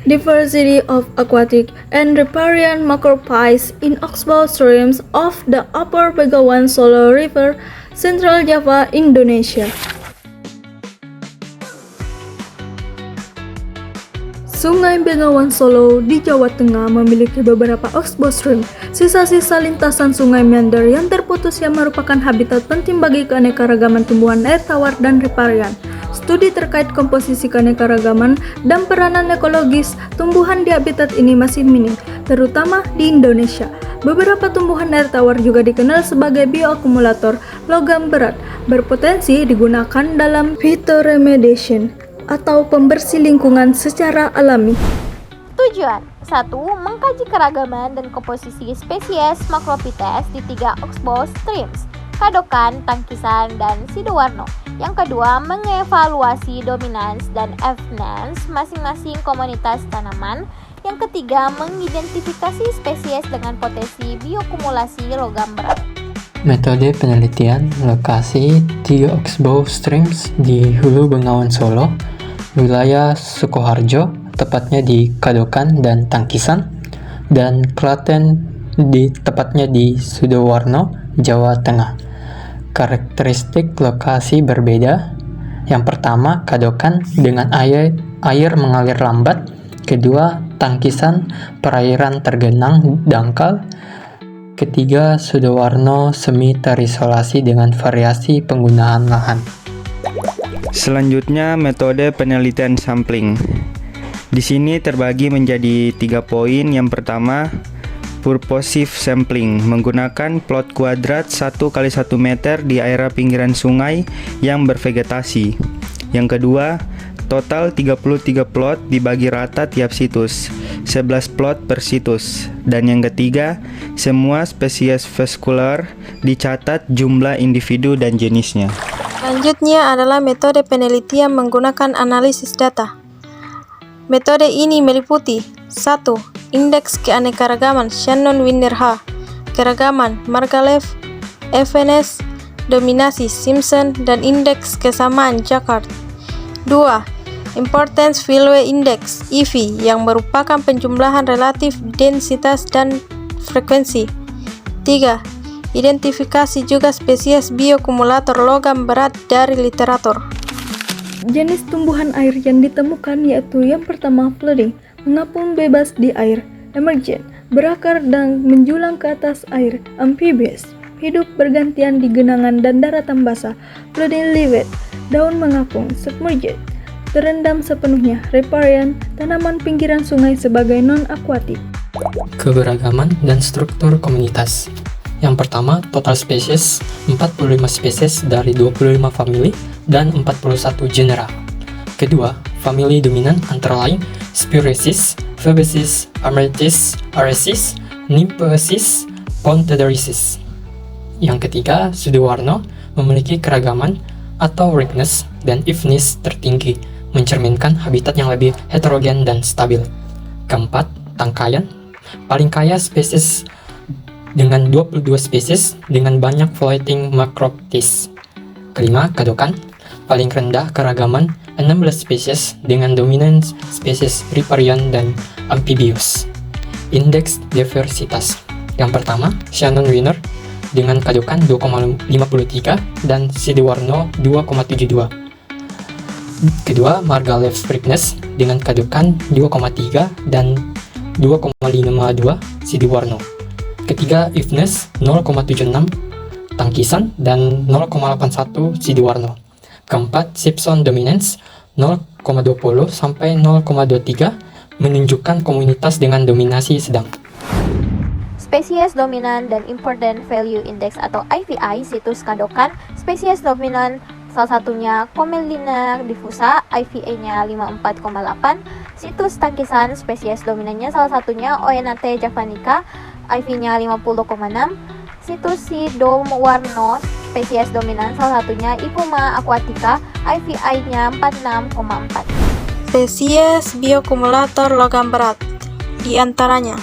Diversity of aquatic and riparian macropods in oxbow streams of the Upper Bengawan Solo River, Central Java, Indonesia. Sungai Bengawan Solo di Jawa Tengah memiliki beberapa oxbow stream, sisa-sisa lintasan sungai meander yang terputus yang merupakan habitat penting bagi keanekaragaman tumbuhan air tawar dan riparian. Studi terkait komposisi keanekaragaman dan peranan ekologis tumbuhan di habitat ini masih minim, terutama di Indonesia. Beberapa tumbuhan air tawar juga dikenal sebagai bioakumulator logam berat, berpotensi digunakan dalam phytoremediation atau pembersih lingkungan secara alami. Tujuan 1. Mengkaji keragaman dan komposisi spesies Macrophytes di 3 oxbow streams, Kadokan, Tangkisan, dan Sidoarno. Yang kedua, mengevaluasi dominans dan abundance masing-masing komunitas tanaman. Yang ketiga, mengidentifikasi spesies dengan potensi bioakumulasi logam berat. Metode penelitian lokasi 3 oxbow streams di Hulu Bengawan Solo, wilayah Sukoharjo, tepatnya di Kadokan dan Tangkisan, dan Klaten tepatnya di Sidoarno, Jawa Tengah. Karakteristik lokasi berbeda. Yang pertama, Kadokan dengan air mengalir lambat. Kedua, Tangkisan perairan tergenang dangkal. Ketiga, Sidoarno semi terisolasi dengan variasi penggunaan lahan. Selanjutnya, metode penelitian sampling. Di sini terbagi menjadi 3 poin. Yang pertama, purposive sampling menggunakan plot kuadrat 1x1 meter di area pinggiran sungai yang bervegetasi. Yang kedua, total 33 plot dibagi rata tiap situs, 11 plot per situs. Dan yang ketiga, semua spesies vaskular dicatat jumlah individu dan jenisnya. Selanjutnya adalah metode penelitian menggunakan analisis data. Metode ini meliputi 1. Indeks keanekaragaman Shannon-Winderha, keragaman Margalef, FNS, dominasi Simpson, dan indeks kesamaan Jacquard. 2. Importance Value Index (EV) yang merupakan penjumlahan relatif densitas dan frekuensi. 3. Identifikasi juga spesies bioakumulator logam berat dari literatur. Jenis tumbuhan air yang ditemukan yaitu yang pertama flooding, mengapung bebas di air, emergent, berakar dan menjulang ke atas air, amphibious, hidup bergantian di genangan dan daratan basah, flooding livet, daun mengapung, submerged, terendam sepenuhnya, riparian, tanaman pinggiran sungai sebagai non-akuatik. Keberagaman dan struktur komunitas. Yang pertama, total spesies 45 spesies dari 25 famili dan 41 genera. Kedua, famili dominan antara lain Spiroesis, Fabaceae, Amaryllis, Araceae, Nymphaeaceae, Pontohedriaceae. Yang ketiga, Sidoarno memiliki keragaman atau richness dan eveness tertinggi, mencerminkan habitat yang lebih heterogen dan stabil. Keempat, Tangkayan, paling kaya spesies dengan 22 spesies dengan banyak floating macrophytes. Kelima, Kadokan, paling rendah keragaman 16 spesies dengan dominan spesies riparian dan amphibious. Indeks diversitas. Yang pertama, Shannon-Winner dengan Kadokan 2,53 dan Sidoarno 2,72. Kedua, Margalef richness dengan Kadokan 2,3 dan 2,52 Sidoarno. Ketiga, eveness 0,76 Tangkisan dan 0,81 Sidoarno. Keempat, Simpson dominance 0,20 sampai 0,23 menunjukkan komunitas dengan dominasi sedang. Spesies dominan dan important value index atau IVI situs Kadokan. Spesies dominan salah satunya Commelia diffusa, IVI-nya 54,8. Situs Tangkisan, spesies dominannya salah satunya Oenanthe javanica, IV-nya 50,6. Situs Sidoarno, spesies dominan salah satunya Ipuma aquatica, IVI-nya 46,4. Spesies bioakumulator logam berat, di antaranya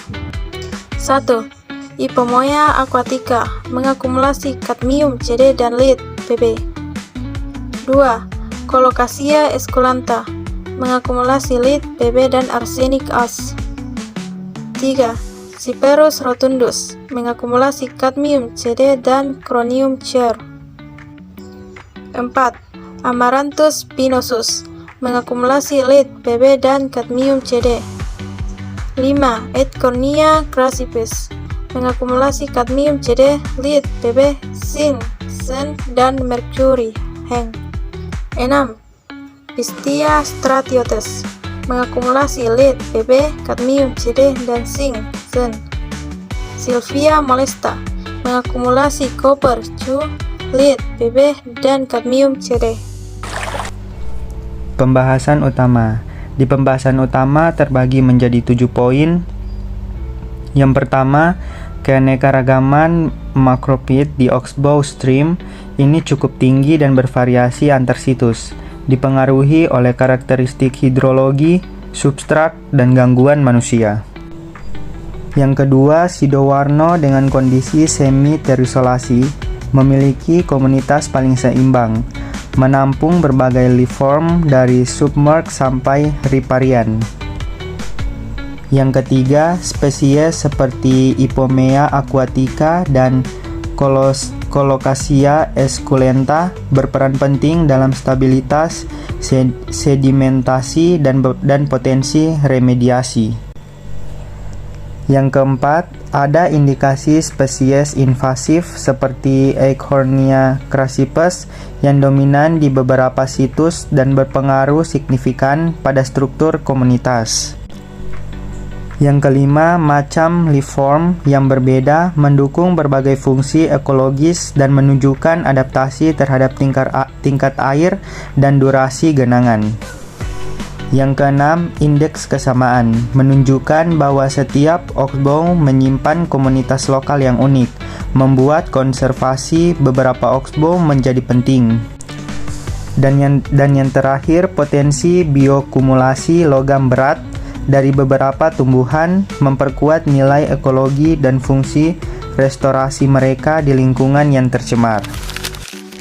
1. Ipomoea aquatica mengakumulasi kadmium CD dan lead Pb. 2. Colocasia esculenta mengakumulasi lead Pb dan arsenik As. 3. Cyperus rotundus mengakumulasi kadmium CD dan chromium Cer. 4. Amaranthus spinosus mengakumulasi lead Pb dan kadmium CD. 5. Edcornia crassipes mengakumulasi kadmium CD, lead Pb, zinc, Sen, dan merkuri Heng. 6. Pistia stratiotes mengakumulasi lead Pb, kadmium CD, dan zinc, Sen. Sylvia molesta mengakumulasi copper, Cu, lead Pb, dan kadmium CD. Pembahasan utama. Di pembahasan utama terbagi menjadi 7 poin. Yang pertama, keanekaragaman makropit di Oxbow Stream ini cukup tinggi dan bervariasi antar situs, dipengaruhi oleh karakteristik hidrologi, substrat, dan gangguan manusia. Yang kedua, sidowarno dengan kondisi semi terisolasi memiliki komunitas paling seimbang, menampung berbagai liform dari submerged sampai riparian. Yang ketiga, spesies seperti Ipomea aquatica dan Colocasia esculenta berperan penting dalam stabilitas sedimentasi dan potensi remediasi. Yang keempat, ada indikasi spesies invasif seperti Eichhornia crassipes yang dominan di beberapa situs dan berpengaruh signifikan pada struktur komunitas. Yang kelima, macam liform yang berbeda mendukung berbagai fungsi ekologis dan menunjukkan adaptasi terhadap tingkat air dan durasi genangan. Yang keenam, indeks kesamaan menunjukkan bahwa setiap oxbow menyimpan komunitas lokal yang unik, membuat konservasi beberapa oxbow menjadi penting. Dan yang terakhir, potensi biokumulasi logam berat dari beberapa tumbuhan memperkuat nilai ekologi dan fungsi restorasi mereka di lingkungan yang tercemar.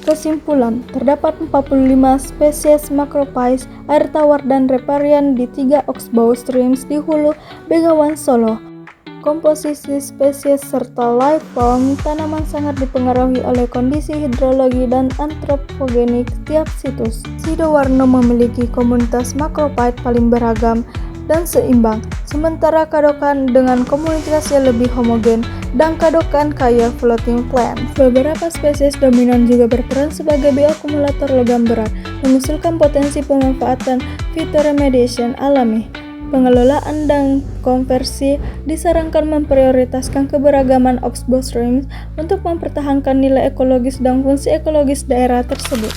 Kesimpulan, terdapat 45 spesies makropais, air tawar, dan riparian di 3 Oxbow Streams di hulu Bengawan Solo. Komposisi spesies serta life form tanaman sangat dipengaruhi oleh kondisi hidrologi dan antropogenik tiap situs. Sidowarno memiliki komunitas makropait paling beragam dan seimbang, sementara Kadokan dengan komunitas yang lebih homogen dan Kadokan kaya floating plant. Beberapa spesies dominan juga berperan sebagai bioakumulator logam berat, mengusulkan potensi pemanfaatan phytoremediation alami. Pengelolaan dan konversi disarankan memprioritaskan keberagaman Oxbow Streams untuk mempertahankan nilai ekologis dan fungsi ekologis daerah tersebut.